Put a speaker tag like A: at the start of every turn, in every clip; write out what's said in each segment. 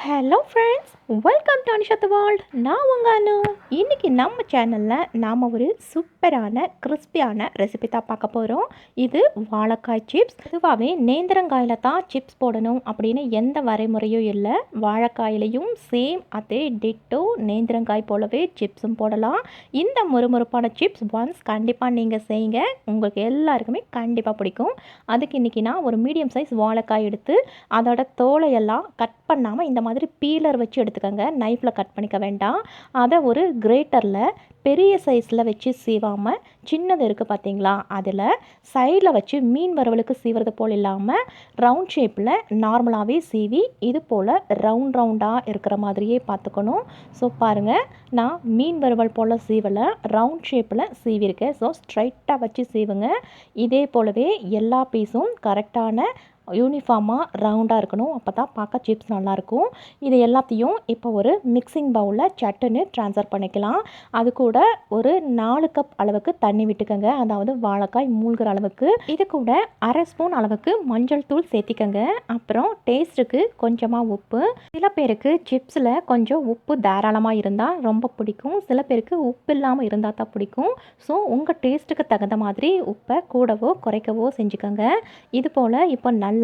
A: Hello friends, welcome to Anisha the world. நான் உங்கள் அனு. இன்றைக்கி நம்ம சேனலில் நாம் ஒரு சூப்பரான கிறிஸ்பியான ரெசிபி தான் பார்க்க போகிறோம். இது வாழைக்காய் சிப்ஸ். பொதுவாகவே நேந்திரங்காயில் தான் சிப்ஸ் போடணும் அப்படின்னு எந்த வரைமுறையும் இல்லை. வாழைக்காயிலையும் சேம் அதே டிட்டோ நேந்திரங்காய் போலவே சிப்ஸும் போடலாம். இந்த முறுமுறுப்பான சிப்ஸ் ஒன்ஸ் கண்டிப்பாக நீங்கள் செய்யுங்க, உங்களுக்கு எல்லாருக்குமே கண்டிப்பாக பிடிக்கும். அதுக்கு இன்றைக்கி நான் ஒரு மீடியம் சைஸ் வாழைக்காய் எடுத்து அதோட தோலையெல்லாம் கட் பண்ணாமல் இந்த மாதிரி பீலர் வச்சு எடுத்துக்கோங்க. நைஃப்பில் கட் பண்ணிக்க வேண்டாம். அதை ஒரு கிரேட்டரில் பெரிய சைஸில் வச்சு சீவாமல் சின்னது இருக்குது பார்த்தீங்களா, அதில் சைடில் வச்சு மீன் வறுவலுக்கு சீவுறது போல் இல்லாமல் ரவுண்ட் ஷேப்பில் நார்மலாகவே சீவி இது போல் ரவுண்டாக இருக்கிற மாதிரியே பார்த்துக்கணும். ஸோ பாருங்கள், நான் மீன் வறுவல் போல் சீவலை, ரவுண்ட் ஷேப்பில் சீவிருக்கேன். ஸோ ஸ்ட்ரைட்டாக வச்சு சீவுங்க. இதே போலவே எல்லா பீஸும் கரெக்டான யூனிஃபார்மாக ரவுண்டாக இருக்கணும். அப்போ தான் பார்க்க சிப்ஸ் நல்லாயிருக்கும். இது எல்லாத்தையும் இப்போ ஒரு மிக்சிங் பவுலில் சட்டுன்னு ட்ரான்ஸ்ஃபர் பண்ணிக்கலாம். அது கூட ஒரு 4 கப் அளவுக்கு தண்ணி விட்டுக்கோங்க, அதாவது வாழைக்காய் மூழ்கிற அளவுக்கு. இது கூட அரை ஸ்பூன் அளவுக்கு மஞ்சள் தூள் சேர்த்திக்கோங்க. அப்புறம் டேஸ்ட்டுக்கு கொஞ்சமாக உப்பு. சில பேருக்கு சிப்ஸில் கொஞ்சம் உப்பு தாராளமாக இருந்தால் ரொம்ப பிடிக்கும், சில பேருக்கு உப்பு இல்லாமல் இருந்தால் தான் பிடிக்கும். ஸோ உங்கள் டேஸ்ட்டுக்கு தகுந்த மாதிரி உப்பை கூடவோ குறைக்கவோ செஞ்சுக்கோங்க. இது போல் இப்போ நல்லா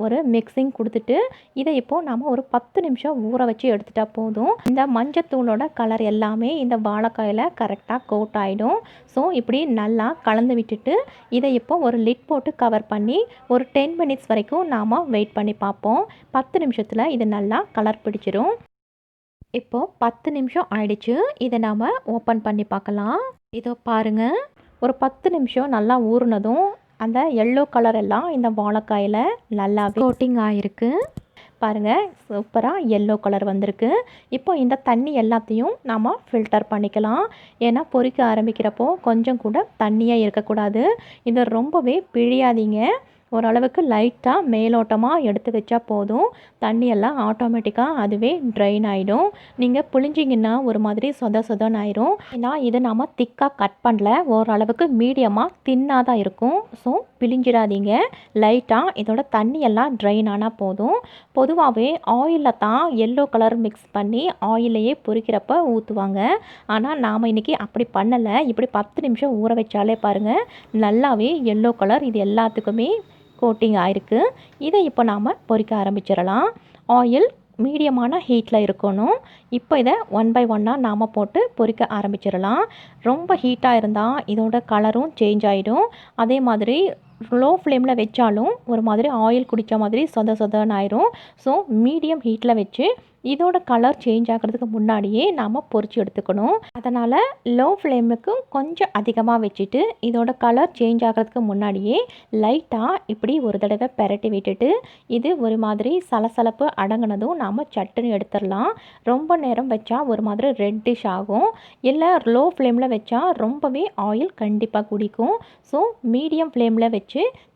A: ஒரு மிக்சிங் கொடுத்துட்டு இதை இப்போது நம்ம ஒரு 10 நிமிஷம் ஊற வச்சு எடுத்துட்டா போதும். இந்த மஞ்சத்தூளோட கலர் எல்லாமே இந்த வாழைக்காயில் கரெக்டாக கோட் ஆகிடும். ஸோ இப்படி நல்லா கலந்து விட்டுட்டு இதை இப்போ ஒரு லிட் போட்டு கவர் பண்ணி ஒரு 10 மினிட்ஸ் வரைக்கும் நாம் வெயிட் பண்ணி பார்ப்போம். 10 நிமிஷத்தில் இது நல்லா கலர் பிடிச்சிரும். இப்போது 10 நிமிஷம் ஆயிடுச்சு. இதை நாம் ஓப்பன் பண்ணி பார்க்கலாம். இதோ பாருங்கள், ஒரு 10 நிமிஷம் நல்லா ஊறினதும் அந்த எல்லோ கலர் எல்லாம் இந்த வாழைக்காயில் நல்லா கோட்டிங் ஆகிருக்கு. பாருங்கள், சூப்பராக எல்லோ கலர் வந்திருக்கு. இப்போ இந்த தண்ணி எல்லாத்தையும் நாம் ஃபில்டர் பண்ணிக்கலாம். ஏன்னா பொரிக்க ஆரம்பிக்கிறப்போ கொஞ்சம் கூட தண்ணியாக இருக்கக்கூடாது. இதை ரொம்பவே பிழியாதீங்க. ஓரளவுக்கு லைட்டாக மேலோட்டமாக எடுத்து வச்சா போதும். தண்ணியெல்லாம் ஆட்டோமேட்டிக்காக அதுவே ட்ரைன் ஆகிடும். நீங்கள் புளிஞ்சிங்கன்னா ஒரு மாதிரி சொதன்னு ஆயிரும். ஏன்னா இதை நாம் திக்காக கட் பண்ணல, ஓரளவுக்கு மீடியமாக தின்னாக தான் இருக்கும். ஸோ பிழிஞ்சிடாதீங்க. லைட்டாக இதோட தண்ணியெல்லாம் ட்ரைன் ஆனால் போதும். பொதுவாகவே ஆயிலில் தான் எல்லோ கலர் மிக்ஸ் பண்ணி ஆயிலையே பொரிக்கிறப்ப ஊற்றுவாங்க. ஆனால் நாம் இன்றைக்கி அப்படி பண்ணலை. இப்படி 10 நிமிஷம் ஊற வச்சாலே பாருங்கள், நல்லாவே எல்லோ கலர் இது எல்லாத்துக்குமே கோட்டிங் ஆயிருக்கு. இதை இப்போ நாம் பொரிக்க ஆரம்பிச்சிடலாம். ஆயில் மீடியமான ஹீட்டில் இருக்கணும். இப்போ இதை 1 பை 1 நாம் போட்டு பொரிக்க ஆரம்பிச்சிடலாம். ரொம்ப ஹீட்டாக இருந்தால் இதோட கலரும் சேஞ்ச் ஆகிடும். அதே மாதிரி லோ ஃப்ளேமில் வச்சாலும் ஒரு மாதிரி ஆயில் குடித்த மாதிரி சொதன்னு ஆயிரும். ஸோ மீடியம் ஹீட்டில் வச்சு இதோட கலர் சேஞ்ச் ஆகிறதுக்கு முன்னாடியே நாம் பொரிச்சு எடுத்துக்கணும். அதனால் லோ ஃப்ளேமுக்கு கொஞ்சம் அதிகமாக வச்சுட்டு இதோட கலர் சேஞ்ச் ஆகிறதுக்கு முன்னாடியே லைட்டாக இப்படி ஒரு தடவை பெரட்டி விட்டுட்டு இது ஒரு மாதிரி சலசலப்பு அடங்கினதும் நாம் சட்டுன்னு எடுத்துடலாம். ரொம்ப நேரம் வச்சா ஒரு மாதிரி ரெட்டிஷ் ஆகும். இல்லை லோ ஃப்ளேமில் வச்சா ரொம்பவே ஆயில் கண்டிப்பாக குடிக்கும். ஸோ மீடியம் ஃப்ளேமில் வச்சு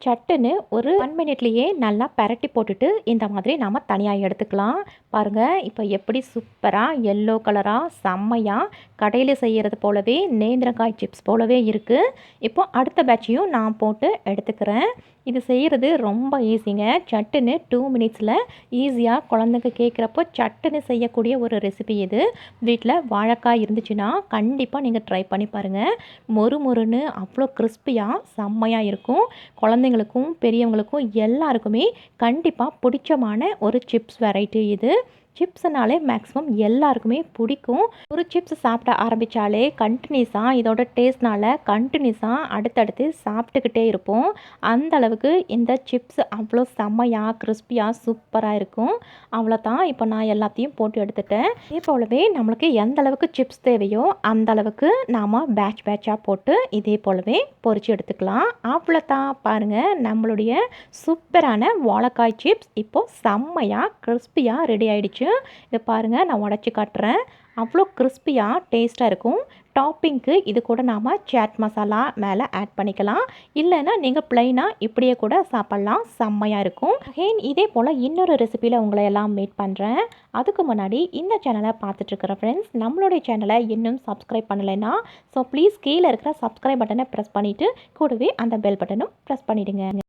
A: சட்டுன்னு ஒரு 1 மினிட்லேயே நல்லா பெரட்டி போட்டுட்டு இந்த மாதிரி நாம் தனியாக எடுத்துக்கலாம். பாருங்கள், இப்போ எப்படி சூப்பராக எல்லோ கலராக செம்மையாக கடையில் செய்கிறது போலவே நேந்திரங்காய் சிப்ஸ் போலவே இருக்குது. இப்போ அடுத்த பேட்சையும் நான் போட்டு எடுத்துக்கிறேன். இது செய்கிறது ரொம்ப ஈஸிங்க. சட்டுன்னு 2 மினிட்ஸில் ஈஸியாக குழந்தைங்க கேட்குறப்போ சட்டுன்னு செய்யக்கூடிய ஒரு ரெசிபி இது. வீட்டில் வாழைக்காய் இருந்துச்சுன்னா கண்டிப்பாக நீங்கள் ட்ரை பண்ணி பாருங்கள். மொறுன்னு அவ்வளோ கிறிஸ்பியாக செம்மையாக இருக்கும். குழந்தைங்களுக்கும் பெரியவங்களுக்கும் எல்லாருக்குமே கண்டிப்பாக பிடிச்சமான ஒரு சிப்ஸ் வெரைட்டி இது. சிப்ஸ்னாலே மேக்ஸிமம் எல்லாருக்குமே பிடிக்கும். ஒரு சிப்ஸ் சாப்பிட ஆரம்பித்தாலே கண்டினியூஸாக இதோட டேஸ்ட்னால் கண்டினியூஸாக அடுத்தடுத்து சாப்பிட்டுக்கிட்டே இருப்போம். அந்த அளவுக்கு இந்த சிப்ஸ் அவ்வளோ செம்மையாக கிறிஸ்பியாக சூப்பராக இருக்கும். அவ்வளோதான், இப்போ நான் எல்லாத்தையும் போட்டு எடுத்துட்டேன். இதே போலவே நம்மளுக்கு எந்த அளவுக்கு சிப்ஸ் தேவையோ அந்த அளவுக்கு நாம் பேட்சாக போட்டு இதே போலவே பொரித்து எடுத்துக்கலாம். அவ்வளோதான், பாருங்கள், நம்மளுடைய சூப்பரான வாழைக்காய் சிப்ஸ் இப்போது செம்மையாக கிறிஸ்பியாக ரெடி ஆகிடுச்சு. இதை பாருங்கள், நான் உடச்சி காட்டுறேன். அவ்வளோ கிறிஸ்பியாக டேஸ்ட்டாக இருக்கும். டாப்பிங்க்கு இது கூட நாம் சாட் மசாலா மேலே ஆட் பண்ணிக்கலாம். இல்லைன்னா நீங்கள் ப்ளைனாக இப்படியே கூட சாப்பிட்லாம், செம்மையாக இருக்கும். அகெயின் இதே போல் இன்னொரு ரெசிபியில் உங்களை எல்லாம் மீட் பண்ணுறேன். அதுக்கு முன்னாடி இந்த சேனலை பார்த்துட்ருக்கிற ஃப்ரெண்ட்ஸ், நம்மளுடைய சேனலை இன்னும் சப்ஸ்கிரைப் பண்ணலைன்னா ஸோ ப்ளீஸ் கீழே இருக்கிற சப்ஸ்கிரைப் பட்டனை ப்ரெஸ் பண்ணிவிட்டு கூடவே அந்த பெல் பட்டனும் ப்ரெஸ் பண்ணிவிடுங்க.